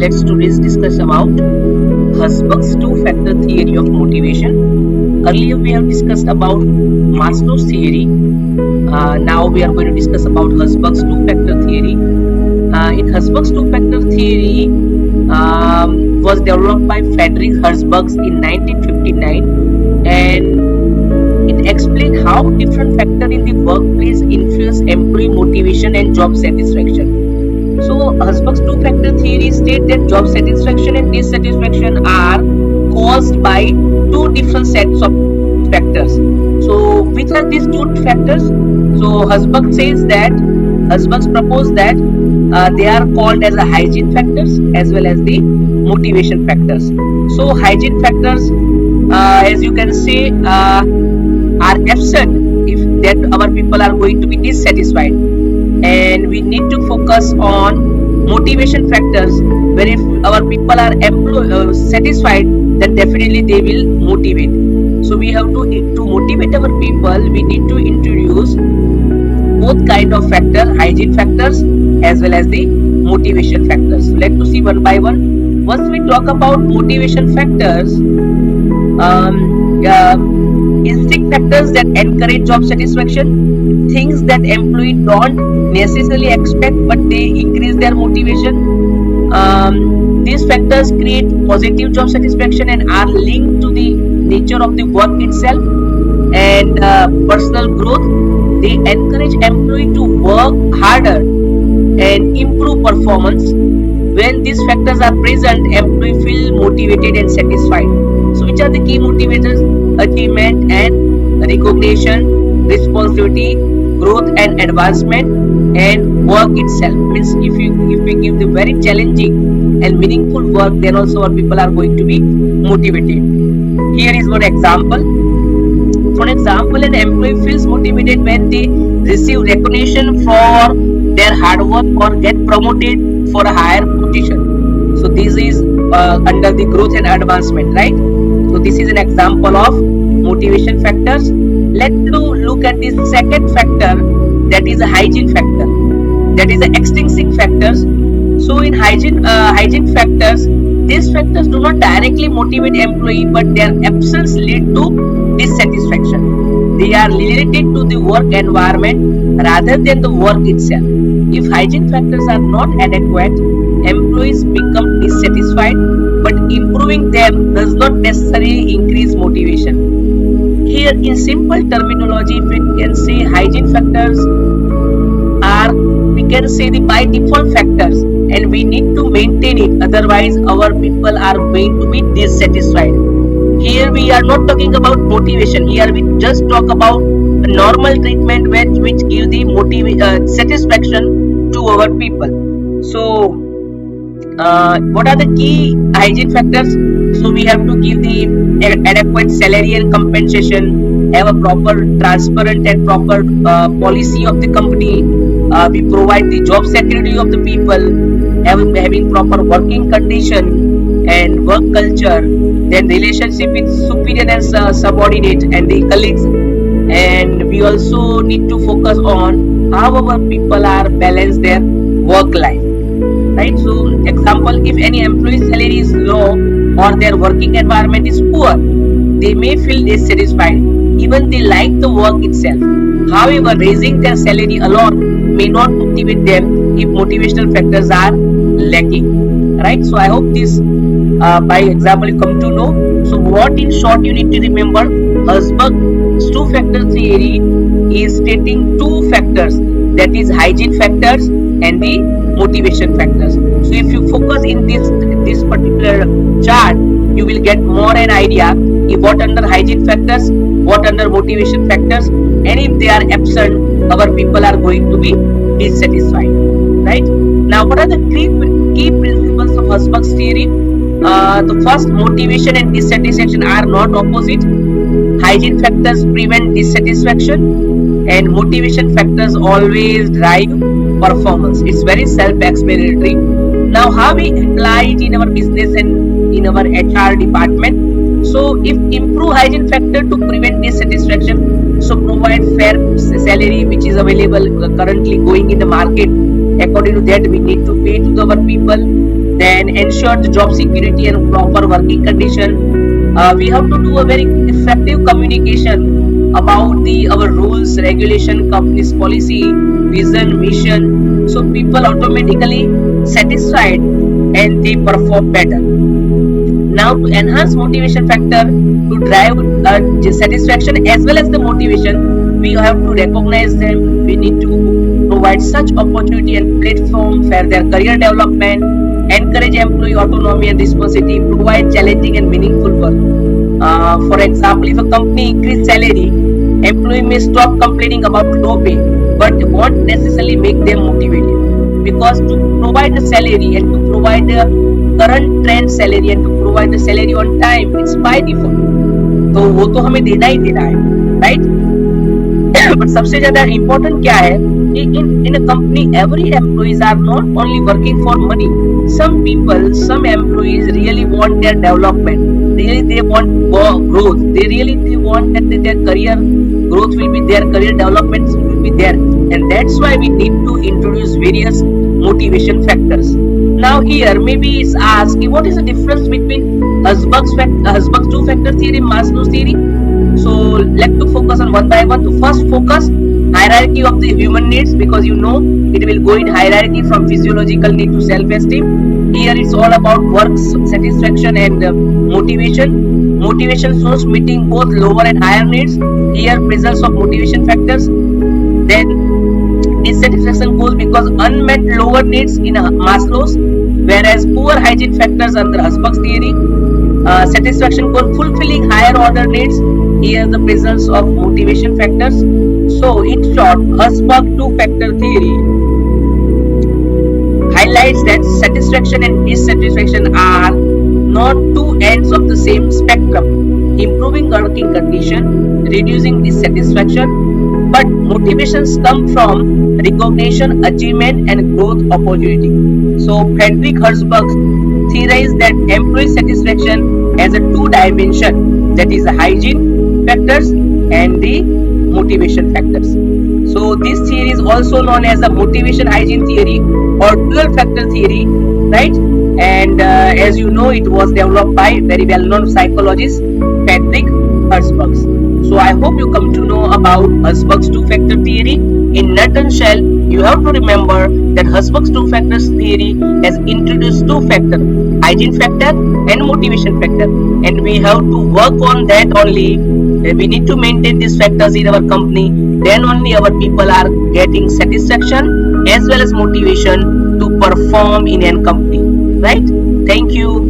let's today's discuss about Herzberg's two-factor theory of motivation. Earlier we have discussed about Maslow's theory. Now we are going to discuss about Herzberg's two-factor theory. In Herzberg's two-factor theory was developed by Friedrich Herzberg in 1959, and it explained how different factors in the workplace influence employee motivation and job satisfaction. So Herzberg's two-factor theory states that job satisfaction and dissatisfaction are caused by two different sets of factors. So which are these two factors? So Herzberg proposed that they are called as the hygiene factors as well as the motivation factors. So hygiene factors, as you can say, are absent if that our people are going to be dissatisfied, and we need to focus on motivation factors, where if our people are satisfied, then definitely they will motivate. So we have to motivate our people, we need to introduce both kind of factor, hygiene factors as well as the motivation factors. So let's see one by one. Once we talk about motivation factors, instinct factors that encourage job satisfaction, things that employee don't necessarily expect but they increase their motivation. These factors create positive job satisfaction and are linked to the nature of the work itself and personal growth. They encourage employee to work harder and improve performance. When these factors are present, employee feel motivated and satisfied. So which are the key motivators? Achievement and recognition, responsibility, growth and advancement, and work itself. Means if we give the very challenging and meaningful work, then also our people are going to be motivated. Here is one example. For example, an employee feels motivated when they receive recognition for their hard work or get promoted for a higher position. So this is under the growth and advancement, right? So this is an example of motivation factors. Let's look at the second factor, that is a hygiene factor, that is the extrinsic factors. So in hygiene factors, these factors do not directly motivate employee, but their absence lead to dissatisfaction. They are related to the work environment rather than the work itself. If hygiene factors are not adequate, employees become dissatisfied, but improving them does not necessarily increase motivation. Here in simple terminology, we can say hygiene factors are, we can say, the by default factors, and we need to maintain it, otherwise our people are going to be dissatisfied. Here we are not talking about motivation, here we just talk about a normal treatment which give the satisfaction to our people. So what are the key hygiene factors? So we have to give the adequate salary and compensation, have a proper, transparent and proper policy of the company. We provide the job security of the people, having proper working condition and work culture, then relationship with superior and subordinate and the colleagues. And we also need to focus on how our people are balance their work life. Right? So example, if any employee's salary is low or their working environment is poor, they may feel dissatisfied even they like the work itself. However, raising their salary alone may not motivate them if motivational factors are lacking. Right? So I hope this by example you come to know. So what in short you need to remember, Herzberg's two-factor theory is stating two factors, that is hygiene factors and the motivation factors. So if you focus in this particular chart, you will get more an idea if what under hygiene factors, what under motivation factors, and if they are absent, our people are going to be dissatisfied. Right? Now what are the key principles of Herzberg's theory? The first, motivation and dissatisfaction are not opposite. Hygiene factors prevent dissatisfaction and motivation factors always drive performance. It's very self-explanatory. Now how we apply it in our business and in our HR department? So if improve hygiene factor to prevent dissatisfaction, so provide fair salary which is available currently going in the market. According to that, we need to pay to our people. then ensure the job security and proper working condition. We have to do a very effective communication about the our rules, regulation, company's policy, vision, mission. So people automatically satisfied and they perform better. Now to enhance motivation factor to drive satisfaction as well as the motivation, we have to recognize them. We need to provide such opportunity and platform for their career development, encourage employee autonomy and responsibility, provide challenging and meaningful work. For example, if a company increase salary, employee may stop complaining about low pay, but won't necessarily make them motivated, because to provide the salary and to provide the current trend salary and to provide the salary on time, it's by default. तो वो तो हमें देना ही देना है, right? But सबसे ज्यादा important क्या है कि in a company every employees are not only working for money. Some people, some employees really want their development. Really they want growth. They want that their career growth will be there, career development will be there, and that's why we need to introduce various motivation factors. Now here maybe it's asked, what is the difference between Husband's two-factor theory and Maslow's theory? So let's to focus on one by one. To first focus hierarchy of the human needs, because you know it will go in hierarchy from physiological need to self-esteem. Here it's all about work satisfaction and motivation. Motivation shows meeting both lower and higher needs. Here presence of motivation factors. Then dissatisfaction goes because unmet lower needs in Maslow's, whereas poor hygiene factors under Husband's theory. Satisfaction goes fulfilling higher order needs. Here the presence of motivation factors. So in short, Husband two-factor theory highlights that satisfaction and dissatisfaction are not two ends of the same spectrum, improving working condition, reducing dissatisfaction, but motivations come from recognition, achievement and growth opportunity. So Frederick Herzberg theorized that employee satisfaction has a two dimension, that is the hygiene factors and the motivation factors. So this theory is also known as the motivation hygiene theory or dual factor theory, right? And as you know, it was developed by very well-known psychologist Frederick Herzberg. So I hope you come to know about Herzberg's two-factor theory. In nutshell, you have to remember that Herzberg's two-factor theory has introduced two factors, hygiene factor and motivation factor, and we have to work on that only. We need to maintain these factors in our company, then only our people are getting satisfaction as well as motivation to perform in a company, right? Thank you.